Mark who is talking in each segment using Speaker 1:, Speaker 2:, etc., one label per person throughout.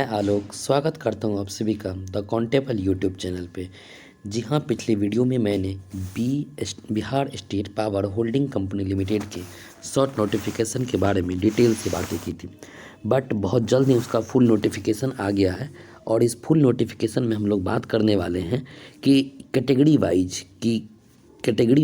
Speaker 1: मैं आलोक स्वागत करता हूं आप सभी का द कांटेबल यूट्यूब चैनल पे। जी हाँ, पिछले वीडियो में मैंने Bihar state power holding company limited के शॉर्ट नोटिफिकेशन के बारे में डिटेल से बातें की थी, बट बहुत जल्द ही उसका फुल नोटिफिकेशन आ गया है। और इस फुल नोटिफिकेशन में हम लोग बात करने वाले हैं कि कैटेगरी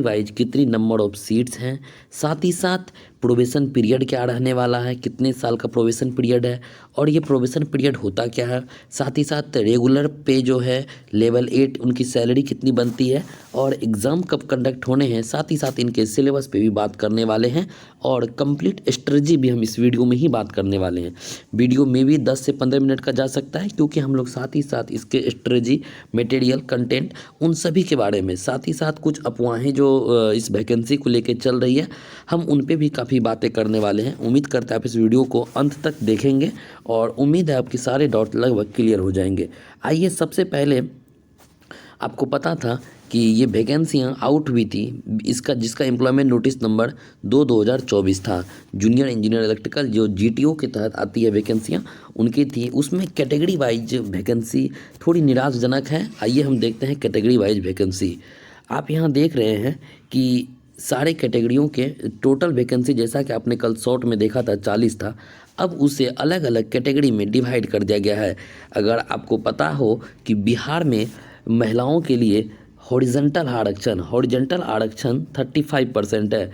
Speaker 1: वाइज कितनी नंबर ऑफ सीट्स हैं, साथ ही साथ प्रोबेशन पीरियड क्या रहने वाला है, कितने साल का प्रोबेशन पीरियड है और ये प्रोबेशन पीरियड होता क्या है। साथ ही साथ रेगुलर पे जो है लेवल 8 उनकी सैलरी कितनी बनती है और एग्ज़ाम कब कंडक्ट होने हैं, साथ ही साथ इनके सिलेबस पे भी बात करने वाले हैं और कंप्लीट स्ट्रेटजी भी हम इस वीडियो में ही बात करने वाले हैं। वीडियो में भी 10 से 15 मिनट का जा सकता है, क्योंकि हम लोग साथ ही साथ इसके स्ट्रेटजी, मटेरियल, कंटेंट, उन सभी के बारे में, साथ ही साथ कुछ अफवाहें जो इस वैकेंसी को लेकर चल रही है, हम उन पे भी काफ़ी बातें करने वाले हैं। उम्मीद करते हैं आप इस वीडियो को अंत तक देखेंगे और उम्मीद है आपके सारे डाउट लगभग क्लियर हो जाएंगे। आइए, सबसे पहले आपको पता था कि ये वैकेंसियाँ आउट हुई थी, जिसका एम्प्लॉयमेंट नोटिस नंबर 2/2024 था। जूनियर इंजीनियर इलेक्ट्रिकल जो जीटीओ के तहत आती है वैकेंसियाँ, उनकी थी। उसमें कैटेगरी वाइज वैकेंसी थोड़ी निराशाजनक है। आइए हम देखते हैं कैटेगरी वाइज वैकेंसी। आप यहाँ देख रहे हैं कि सारे कैटेगरियों के टोटल वैकेंसी, जैसा कि आपने कल शॉर्ट में देखा था 40 था, अब उसे अलग अलग कैटेगरी में डिवाइड कर दिया गया है। अगर आपको पता हो कि बिहार में महिलाओं के लिए हॉरिजॉन्टल आरक्षण 35% है।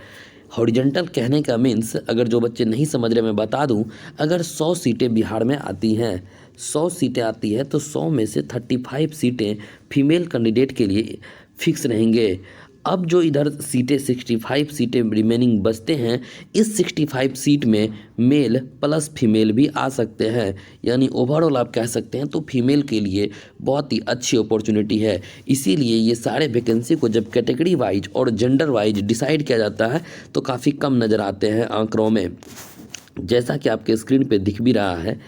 Speaker 1: हॉरिजॉन्टल कहने का मीन्स, अगर जो बच्चे नहीं समझ रहे मैं बता दूं, अगर 100 सीटें बिहार में आती हैं, 100 सीटें आती है तो 100 में से 35 सीटें फीमेल कैंडिडेट के लिए फिक्स रहेंगे। अब जो इधर सीटें 65 सीटें रिमेनिंग बचते हैं, इस 65 सीट में मेल प्लस फीमेल भी आ सकते हैं, यानी ओवरऑल आप कह सकते हैं तो फीमेल के लिए बहुत ही अच्छी अपॉर्चुनिटी है। इसीलिए ये सारे वैकेंसी को जब कैटेगरी वाइज और जेंडर वाइज डिसाइड किया जाता है तो काफ़ी कम नज़र आते हैं आंकड़ों में। जैसा कि आपके स्क्रीन पे दिख भी रहा है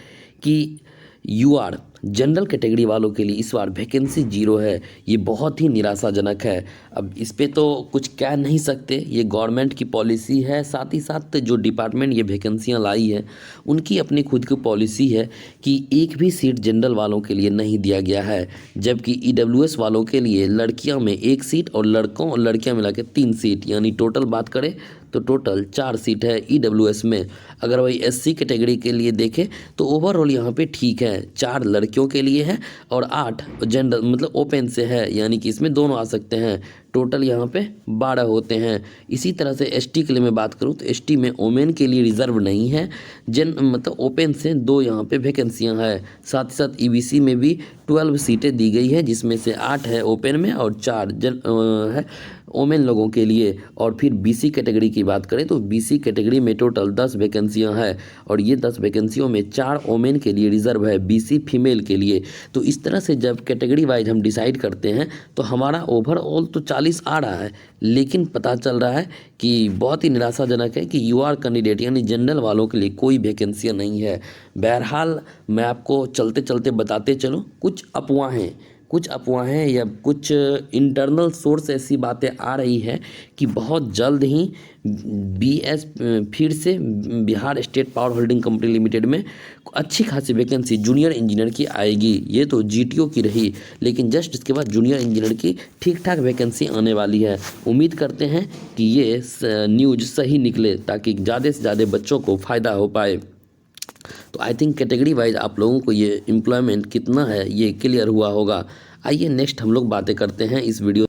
Speaker 1: कि यूआर जनरल कैटेगरी वालों के लिए इस बार वैकेंसी 0 है। ये बहुत ही निराशाजनक है। अब इस पे तो कुछ कह नहीं सकते, ये गवर्नमेंट की पॉलिसी है। साथ ही साथ जो डिपार्टमेंट ये वैकेंसियाँ लाई है, उनकी अपनी खुद की पॉलिसी है कि एक भी सीट जनरल वालों के लिए नहीं दिया गया है, जबकि ईडब्ल्यूएस वालों के लिए लड़कियों में 1 सीट और लड़कों और लड़कियाँ मिला के 3 सीट, यानी टोटल बात करें तो टोटल 4 सीट है ईडब्ल्यूएस में। अगर वही एससी कैटेगरी के लिए देखें तो ओवरऑल यहाँ पे ठीक है, 4 लड़कियों के लिए है और 8 जनरल मतलब ओपन से है, यानी कि इसमें दोनों आ सकते हैं। टोटल यहाँ पे 12 होते हैं। इसी तरह से एसटी के लिए मैं बात करूँ तो एसटी में वोमेन के लिए रिजर्व नहीं है, मतलब ओपन से 2 यहाँ पे वैकेंसियाँ हैं। साथ ही साथ ईबीसी में भी 12 सीटें दी गई है, जिसमें से 8 है ओपन में और 4 है वोमेन लोगों के लिए। और फिर बीसी कैटेगरी की बात करें तो बीसी कैटेगरी में टोटल 10 वैकेंसियां हैं और ये 10 वैकेंसियों में 4 वोमेन के लिए रिजर्व है, बीसी फीमेल के लिए। तो इस तरह से जब कैटेगरी वाइज हम डिसाइड करते हैं तो हमारा ओवरऑल तो 40 आ रहा है, लेकिन पता चल रहा है कि बहुत ही निराशाजनक है कि यूआर कैंडिडेट यानी जनरल वालों के लिए कोई वैकेंसियाँ नहीं है। बहरहाल मैं आपको चलते चलते बताते चलूँ, कुछ अफवाहें या कुछ इंटरनल सोर्स ऐसी बातें आ रही है कि बहुत जल्द ही फिर से Bihar state power holding company limited में अच्छी खासी वैकेंसी जूनियर इंजीनियर की आएगी। ये तो जीटीओ की रही, लेकिन जस्ट इसके बाद जूनियर इंजीनियर की ठीक ठाक वैकेंसी आने वाली है। उम्मीद करते हैं कि ये न्यूज़ सही निकले ताकि ज़्यादा से ज़्यादा बच्चों को फ़ायदा हो पाए। तो आई थिंक कैटेगरी वाइज आप लोगों को ये एम्प्लॉयमेंट कितना है ये क्लियर हुआ होगा। आइए नेक्स्ट हम लोग बातें करते हैं इस वीडियो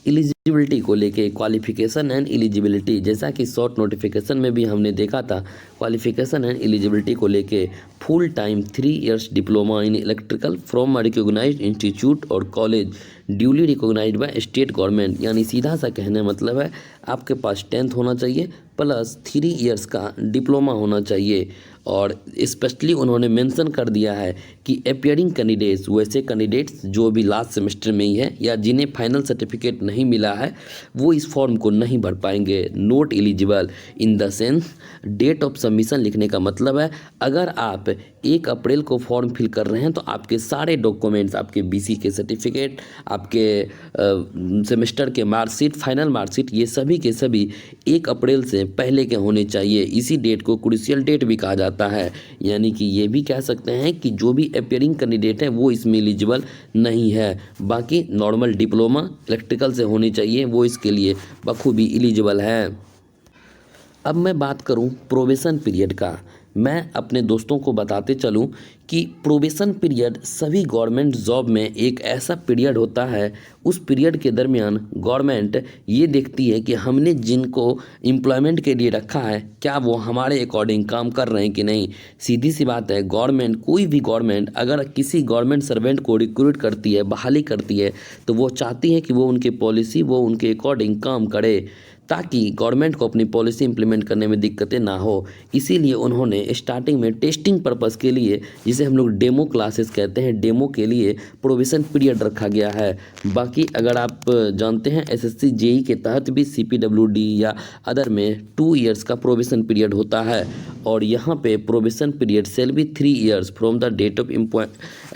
Speaker 1: एलिजिबिलिटी को लेके, क्वालिफिकेशन एंड एलिजिबिलिटी। जैसा कि शॉर्ट नोटिफिकेशन में भी हमने देखा था, क्वालिफिकेशन एंड एलिजिबिलिटी को लेके full time 3 years diploma in electrical from recognised institute और college duly recognised by state government, यानी सीधा सा कहने मतलब है आपके पास 10th होना चाहिए प्लस 3 इयर्स का डिप्लोमा होना चाहिए। और स्पेशली उन्होंने मेंशन कर दिया है कि अपियरिंग कैंडिडेट्स, वैसे कैंडिडेट्स जो भी लास्ट सेमेस्टर में ही है या जिन्हें फाइनल सर्टिफिकेट नहीं मिला है, वो इस फॉर्म को नहीं भर पाएंगे। Not eligible in the sense date of submission लिखने का मतलब है अगर आप 1 अप्रैल को फॉर्म फिल कर रहे हैं तो आपके सारे डॉक्यूमेंट्स, आपके बीसी के सर्टिफिकेट, आपके सेमेस्टर के मार्कशीट, फाइनल मार्कशीट, ये सभी के सभी 1 अप्रैल से पहले के होने चाहिए। इसी डेट को क्रूशियल डेट भी कहा जाता है, यानी कि ये भी कह सकते हैं कि जो भी अपियरिंग कैंडिडेट है वो इसमें एलिजिबल नहीं है। बाकी नॉर्मल डिप्लोमा इलेक्ट्रिकल से होनी चाहिए, वो इसके लिए बखूबी एलिजिबल है। अब मैं बात करूं प्रोबेशन पीरियड का। मैं अपने दोस्तों को बताते चलूं कि प्रोबेशन पीरियड सभी गवर्नमेंट जॉब में एक ऐसा पीरियड होता है, उस पीरियड के दरमियान गवर्नमेंट ये देखती है कि हमने जिनको एम्प्लॉयमेंट के लिए रखा है क्या वो हमारे अकॉर्डिंग काम कर रहे हैं कि नहीं। सीधी सी बात है, गवर्नमेंट, कोई भी गवर्नमेंट अगर किसी गवर्नमेंट सर्वेंट को रिक्रूट करती है, बहाली करती है, तो वो चाहती है कि वो उनके पॉलिसी, वो उनके अकॉर्डिंग काम करे, ताकि गवर्नमेंट को अपनी पॉलिसी इंप्लीमेंट करने में दिक्कतें ना हो। इसीलिए उन्होंने स्टार्टिंग में टेस्टिंग पर्पस के लिए, जिसे हम लोग डेमो क्लासेस कहते हैं, डेमो के लिए प्रोबेशन पीरियड रखा गया है। बाकी अगर आप जानते हैं एसएससी जेई के तहत भी सीपीडब्ल्यूडी या अदर में 2 इयर्स का प्रोबेशन पीरियड होता है, और यहाँ पे probation period shall be 3 years from the date of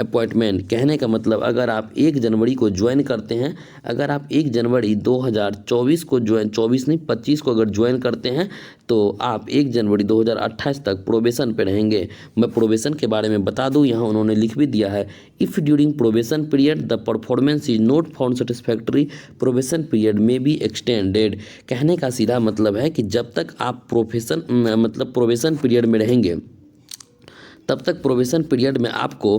Speaker 1: appointment. कहने का मतलब अगर आप 1 जनवरी को ज्वाइन करते हैं, अगर आप 1 जनवरी 2024 को ज्वाइन, 24 नहीं 25 को अगर ज्वाइन करते हैं, तो आप 1 जनवरी 2028 तक प्रोबेशन पे रहेंगे। मैं प्रोबेशन के बारे में बता दूं, यहाँ उन्होंने लिख भी दिया है, if during probation period the performance is not found satisfactory probation period में बी एक्सटेंडेड। कहने का सीधा मतलब है कि जब तक आप प्रोबेशन पीरियड में रहेंगे, तब तक प्रोबेशन पीरियड में आपको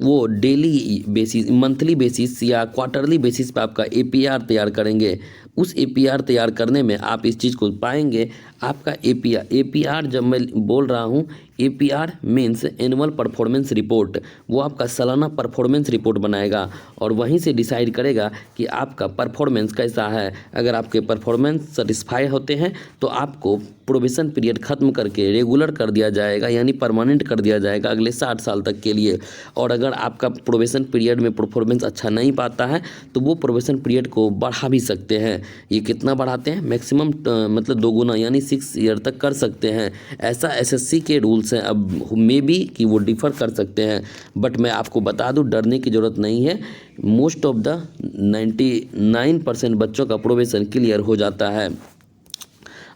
Speaker 1: वो डेली बेसिस, मंथली बेसिस या क्वार्टरली बेसिस पे आपका एपीआर तैयार करेंगे। उस एपीआर तैयार करने में आप इस चीज़ को पाएंगे, आपका एपीआर जब मैं बोल रहा हूँ, APR means annual performance report, वो आपका सालाना परफॉर्मेंस रिपोर्ट बनाएगा और वहीं से डिसाइड करेगा कि आपका परफॉर्मेंस कैसा है। अगर आपके परफॉर्मेंस सेटिस्फाई होते हैं तो आपको प्रोबेशन पीरियड ख़त्म करके रेगुलर कर दिया जाएगा, यानी परमानेंट कर दिया जाएगा अगले 60 साल तक के लिए। और अगर आपका प्रोबेशन पीरियड में परफॉर्मेंस अच्छा नहीं पाता है तो वो प्रोबेशन पीरियड को बढ़ा भी सकते हैं। ये कितना बढ़ाते हैं, मैक्सिमम मतलब 2 गुना यानी 6 ईयर तक कर सकते हैं। ऐसा एसएससी के रूल्स हैं। अब मे बी कि वो डिफ़र कर सकते हैं, बट मैं आपको बता दूं डरने की ज़रूरत नहीं है। मोस्ट ऑफ द 99% बच्चों का प्रोबेशन क्लियर हो जाता है।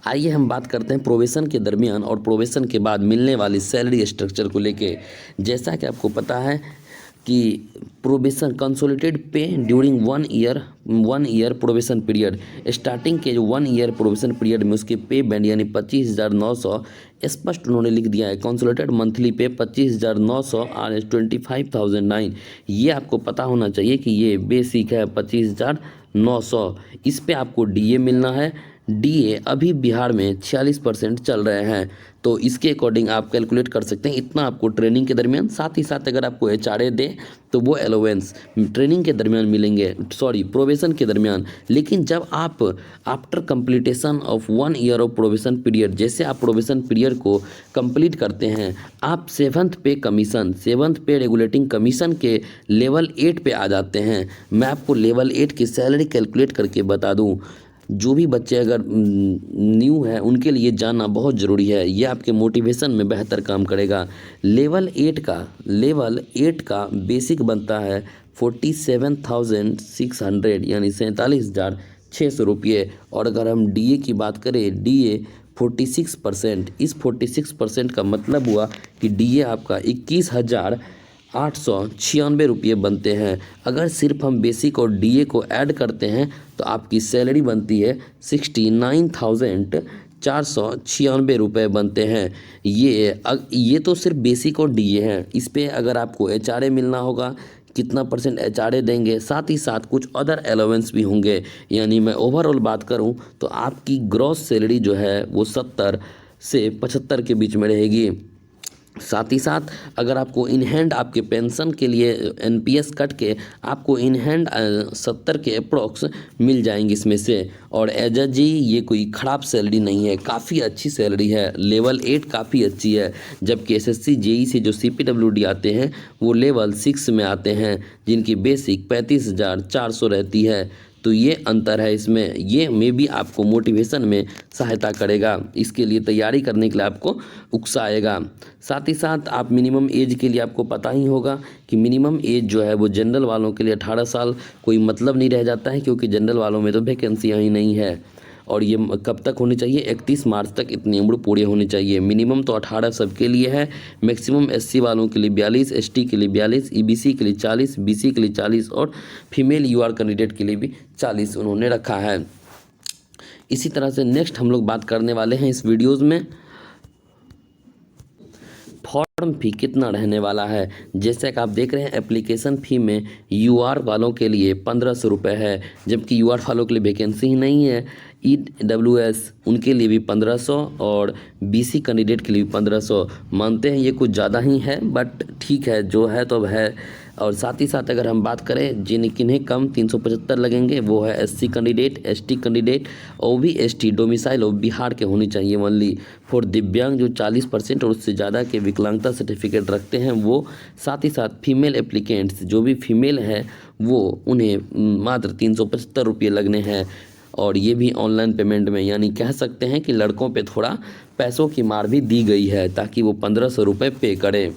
Speaker 1: आइए हम बात करते हैं प्रोबेशन के दरमियान और प्रोबेशन के बाद मिलने वाली सैलरी स्ट्रक्चर को लेके। जैसा कि आपको पता है कि प्रोबेशन कंसोलिडेटेड पे during 1 year probation period, starting के जो 1 ईयर प्रोबेशन पीरियड में उसके पे बैंड यानी 25,900 स्पष्ट उन्होंने लिख दिया है। कंसोलिडेटेड मंथली पे 25,900 और 25,009, ये आपको पता होना चाहिए कि ये बेसिक है 25,900। इस पे आपको डीए मिलना है। डीए अभी बिहार में 46% चल रहे हैं, तो इसके अकॉर्डिंग आप कैलकुलेट कर सकते हैं। इतना आपको ट्रेनिंग के दरमियान, साथ ही साथ अगर आपको एचआरए दे तो वो अलाउंस ट्रेनिंग के दरमियान मिलेंगे, प्रोबेशन के दरमियान। लेकिन जब आप after completion of 1 year of probation period, जैसे आप प्रोबेशन पीरियड को कंप्लीट करते हैं, आप 7th पे रेगुलेटिंग कमीशन के लेवल 8 पे आ जाते हैं। मैं आपको लेवल 8 की सैलरी कैलकुलेट करके बता दूं, जो भी बच्चे अगर न्यू है उनके लिए जानना बहुत ज़रूरी है, ये आपके मोटिवेशन में बेहतर काम करेगा। लेवल 8 का बेसिक बनता है 47,600 यानी 47,600 रुपये। और अगर हम डीए की बात करें, डीए 46%, इस 46% का मतलब हुआ कि डीए आपका 21,896 रुपये बनते हैं। अगर सिर्फ हम बेसिक और डीए को ऐड करते हैं तो आपकी सैलरी बनती है 69,496 रुपये बनते हैं। ये तो सिर्फ बेसिक और डीए हैं। इस पे अगर आपको एचआरए मिलना होगा, कितना % एचआरए देंगे, साथ ही साथ कुछ अदर अलाउंस भी होंगे। यानी मैं ओवरऑल बात करूं तो आपकी ग्रॉस सैलरी जो है वो 70 से 75 के बीच में रहेगी। साथ ही साथ अगर आपको इन हैंड आपके पेंशन के लिए एनपीएस कट के आपको इन हैंड 70 के अप्रॉक्स मिल जाएंगे इसमें से। और एजा जी ये कोई ख़राब सैलरी नहीं है, काफ़ी अच्छी सैलरी है। लेवल 8 काफ़ी अच्छी है, जबकि एसएससी जेई से जो सीपीडब्ल्यूडी आते हैं वो लेवल 6 में आते हैं, जिनकी बेसिक 35,400 रहती है। तो ये अंतर है इसमें, ये में भी आपको मोटिवेशन में सहायता करेगा, इसके लिए तैयारी करने के लिए आपको उकसाएगा। साथ ही साथ आप मिनिमम एज के लिए आपको पता ही होगा कि मिनिमम एज जो है वो जनरल वालों के लिए 18 साल कोई मतलब नहीं रह जाता है, क्योंकि जनरल वालों में तो वैकेंसियाँ ही नहीं है। और ये कब तक होनी चाहिए, 31 मार्च तक इतनी उम्र पूरी होनी चाहिए। मिनिमम तो 18 सबके लिए है, मैक्सिमम एससी वालों के लिए 42, एसटी के लिए 42, ईबीसी के लिए 40, बीसी के लिए 40 और फीमेल यूआर कैंडिडेट के लिए भी 40 उन्होंने रखा है। इसी तरह से नेक्स्ट हम लोग बात करने वाले हैं इस वीडियोज़ में, फॉर्म फ़ी कितना रहने वाला है। जैसे कि आप देख रहे हैं एप्लीकेशन फ़ी में यूआर वालों के लिए 1500 रुपये है, जबकि यूआर वालों के लिए वैकेंसी ही नहीं है। ईडब्ल्यूएस उनके लिए भी 1500 और बीसी कैंडिडेट के लिए भी 1500। मानते हैं ये कुछ ज़्यादा ही है, बट ठीक है, जो है तो अब है। और साथ ही साथ अगर हम बात करें किन्हें कम 375 लगेंगे, वो है एससी कैंडिडेट, एसटी कैंडिडेट, ओबीएसटी डोमिसाइल और बिहार के होनी चाहिए ओनली। फॉर दिव्यांग जो 40% और उससे ज़्यादा के विकलांगता सर्टिफिकेट रखते हैं वो। साथ ही साथ फीमेल एप्लीकेंट्स जो भी फीमेल है वो, उन्हें मात्र 375 रुपये लगने हैं, और ये भी ऑनलाइन पेमेंट में। यानी कह सकते हैं कि लड़कों पे थोड़ा पैसों की मार भी दी गई है ताकि वो 1500 रुपये पे करें।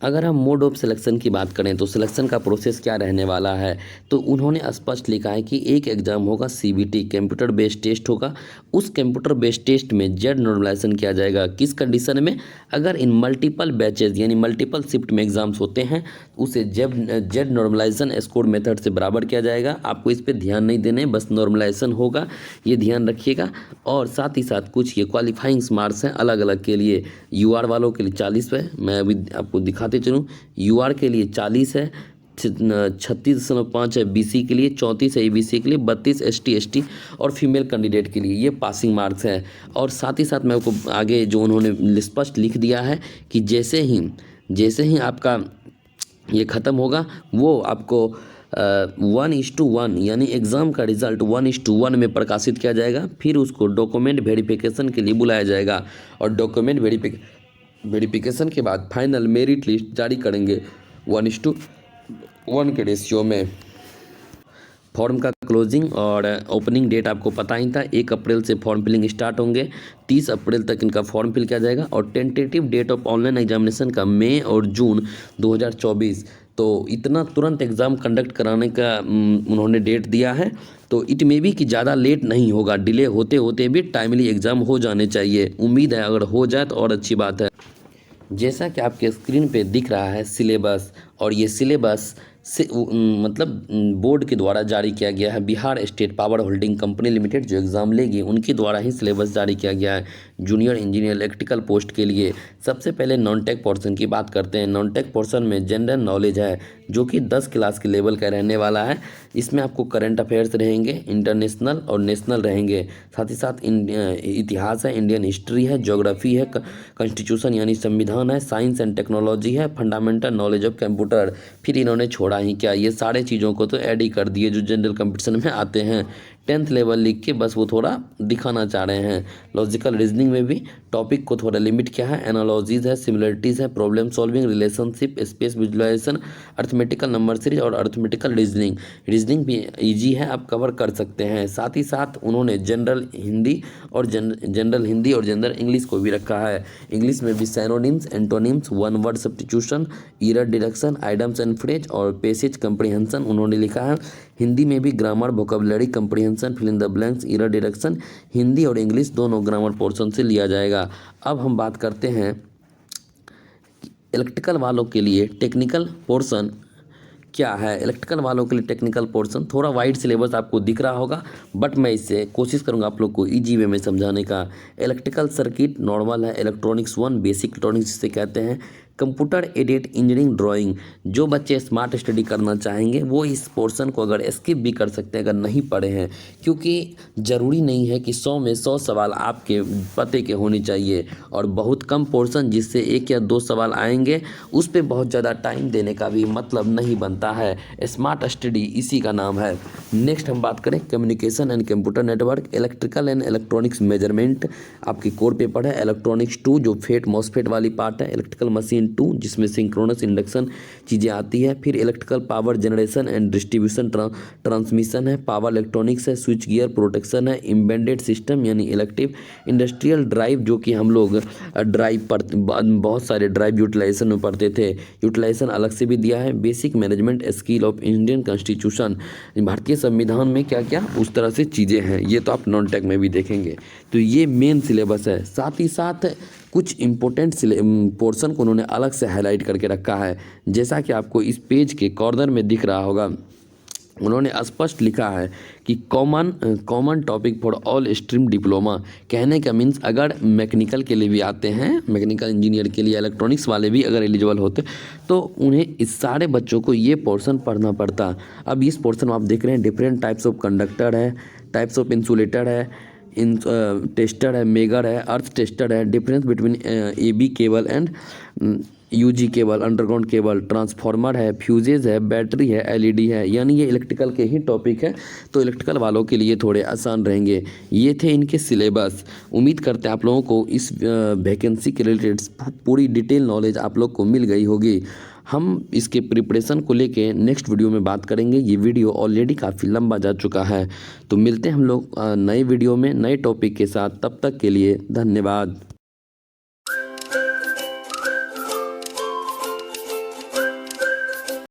Speaker 1: अगर हम मोड ऑफ सिलेक्शन की बात करें तो सिलेक्शन का प्रोसेस क्या रहने वाला है, तो उन्होंने स्पष्ट लिखा है कि एक एग्ज़ाम होगा सीबीटी, कंप्यूटर बेस्ड टेस्ट होगा। उस कंप्यूटर बेस्ड टेस्ट में जेड नॉर्मलाइजेशन किया जाएगा। किस कंडीशन में, अगर इन मल्टीपल बैचेज यानी मल्टीपल शिफ्ट में एग्जाम्स होते हैं उसे जेड नॉर्मलाइजेशन स्कोर मेथड से बराबर किया जाएगा। आपको इस पर ध्यान नहीं देने, बस नॉर्मलाइजेशन होगा, ये ध्यान रखिएगा। और साथ ही साथ कुछ ये क्वालिफाइंग मार्क्स हैं अलग अलग के लिए। यूआर वालों के लिए 40 है, मैं अभी आपको दिखाते चलूँ। यूआर के लिए 40 है, 36.5 है बीसी के लिए, 34 है ईबीसी के लिए, 32 एसटी और फीमेल कैंडिडेट के लिए, ये पासिंग मार्क्स हैं। और साथ ही साथ मैं आपको आगे जो उन्होंने स्पष्ट लिख दिया है कि जैसे ही आपका ये ख़त्म होगा वो आपको 1:1 यानी एग्ज़ाम का रिज़ल्ट 1:1 में प्रकाशित किया जाएगा। फिर उसको डॉक्यूमेंट वेरिफिकेशन के लिए बुलाया जाएगा, और डॉक्यूमेंट वेरिफिकेशन के बाद फाइनल मेरिट लिस्ट जारी करेंगे 1:1 के रेशियो में। फॉर्म का क्लोजिंग और ओपनिंग डेट आपको पता ही था, 1 अप्रैल से फॉर्म फिलिंग स्टार्ट होंगे, 30 अप्रैल तक इनका फॉर्म फिल किया जाएगा। और tentative date of online examination का मई और जून 2024। तो इतना तुरंत एग्ज़ाम कंडक्ट कराने का उन्होंने डेट दिया है, तो इट मे बी कि ज़्यादा लेट नहीं होगा, डिले होते होते भी टाइमली एग्ज़ाम हो जाने चाहिए। उम्मीद है अगर हो जाए तो और अच्छी बात है। जैसा कि आपके स्क्रीन पे दिख रहा है सिलेबस, और ये सिलेबस से मतलब बोर्ड के द्वारा जारी किया गया है। Bihar state power holding company limited जो एग्ज़ाम लेगी उनके द्वारा ही सिलेबस जारी किया गया है जूनियर इंजीनियर इलेक्ट्रिकल पोस्ट के लिए। सबसे पहले नॉन टेक पोर्शन की बात करते हैं। नॉन टेक पोर्शन में जनरल नॉलेज है जो कि 10 क्लास के लेवल का रहने वाला है। इसमें आपको करंट अफेयर्स रहेंगे, इंटरनेशनल और नेशनल रहेंगे। साथ ही साथ इतिहास है, इंडियन हिस्ट्री है, ज्योग्राफी है, कॉन्स्टिट्यूशन यानी संविधान है, साइंस एंड टेक्नोलॉजी है, फंडामेंटल नॉलेज ऑफ कंप्यूटर। फिर इन्होंने छोड़ा ही क्या, ये सारे चीज़ों को तो ऐड ही कर दिए जो जनरल कंपटीशन में आते हैं। 10th लेवल लिख के बस वो थोड़ा दिखाना चाह रहे हैं। लॉजिकल रीजनिंग में भी टॉपिक को थोड़ा लिमिट किया है। एनालॉजीज है, सिमिलरिटीज़ है, problem solving, relationship, space visualisation, arithmetical number series और अर्थमेटिकल रीजनिंग भी इजी है, आप कवर कर सकते हैं। साथ ही साथ उन्होंने जनरल हिंदी और जनरल इंग्लिश को भी रखा है। इंग्लिश में भी synonyms, antonyms, one word substitution, error detection, idioms and phrase और पैसेज कंप्रीहेंशन उन्होंने लिखा है। हिंदी में भी grammar, vocabulary, comprehension, fill in the blanks, error detection, Hindi और इंग्लिश दोनों ग्रामर पोर्शन से लिया जाएगा। अब हम बात करते हैं इलेक्ट्रिकल वालों के लिए टेक्निकल पोर्शन क्या है। इलेक्ट्रिकल वालों के लिए टेक्निकल पोर्शन थोड़ा वाइड सिलेबस आपको दिख रहा होगा, बट मैं इससे कोशिश करूंगा आप लोग को इजी वे में समझाने का। इलेक्ट्रिकल सर्किट नॉर्मल है, इलेक्ट्रॉनिक्स 1 बेसिक इलेक्ट्रॉनिक्स जिसे कहते हैं, कंप्यूटर एडेड इंजीनियरिंग ड्राइंग। जो बच्चे स्मार्ट स्टडी करना चाहेंगे वो इस पोर्शन को अगर स्किप भी कर सकते हैं अगर नहीं पढ़े हैं, क्योंकि ज़रूरी नहीं है कि 100 में 100 सवाल आपके पते के होने चाहिए, और बहुत कम पोर्शन जिससे 1 या 2 सवाल आएंगे उस पर बहुत ज़्यादा टाइम देने का भी मतलब नहीं बनता है। स्मार्ट स्टडी इसी का नाम है। नेक्स्ट हम बात करें communication and computer network, electrical and electronics measurement आपकी कोर पेपर है। इलेक्ट्रॉनिक्स 2 जो फेट मॉसफेट वाली पार्ट है, इलेक्ट्रिकल मशीन 2 जिसमें सिंक्रोनस इंडक्शन चीज़ें आती है। फिर electrical power generation and distribution transmission है, पावर इलेक्ट्रॉनिक्स है, स्विच गियर प्रोटेक्शन है, एम्बेडेड सिस्टम यानी इलेक्टिव, इंडस्ट्रियल ड्राइव जो कि हम लोग ड्राइव पर बहुत सारे ड्राइव यूटिलाइजेशन में पढ़ते थे, यूटिलाइजेशन अलग से भी दिया है। Basic management skill of Indian constitution, भारतीय संविधान में क्या क्या उस तरह से चीज़ें हैं, ये तो आप नॉन टेक में भी देखेंगे। तो ये मेन सिलेबस है। साथ ही साथ कुछ इम्पोर्टेंट पोर्शन को उन्होंने अलग से हाईलाइट करके रखा है, जैसा कि आपको इस पेज के कॉर्नर में दिख रहा होगा। उन्होंने स्पष्ट लिखा है कि common topic for all stream diploma. कहने का मीन्स अगर मैकेनिकल के लिए भी आते हैं, मैकेनिकल इंजीनियर के लिए, इलेक्ट्रॉनिक्स वाले भी अगर एलिजिबल होते तो उन्हें इस सारे बच्चों को ये पोर्शन पढ़ना पड़ता। अब इस पोर्शन में आप देख रहे हैं डिफरेंट टाइप्स ऑफ कंडक्टर है, टाइप्स ऑफ इंसुलेटर है, टेस्टर है, मेगर है, अर्थ टेस्टर है, difference between AB cable and UG cable, underground cable, transformer है, फ्यूजेज है, बैटरी है, LED है, यानी ये इलेक्ट्रिकल के ही टॉपिक है, तो इलेक्ट्रिकल वालों के लिए थोड़े आसान रहेंगे। ये थे इनके सिलेबस। उम्मीद करते हैं आप लोगों को इस वैकेंसी के रिलेटेड पूरी डिटेल नॉलेज आप लोग को मिल गई होगी। हम इसके प्रिपरेशन को लेके नेक्स्ट वीडियो में बात करेंगे। ये वीडियो ऑलरेडी काफ़ी लंबा जा चुका है, तो मिलते हैं हम लोग नए वीडियो में नए टॉपिक के साथ। तब तक के लिए धन्यवाद।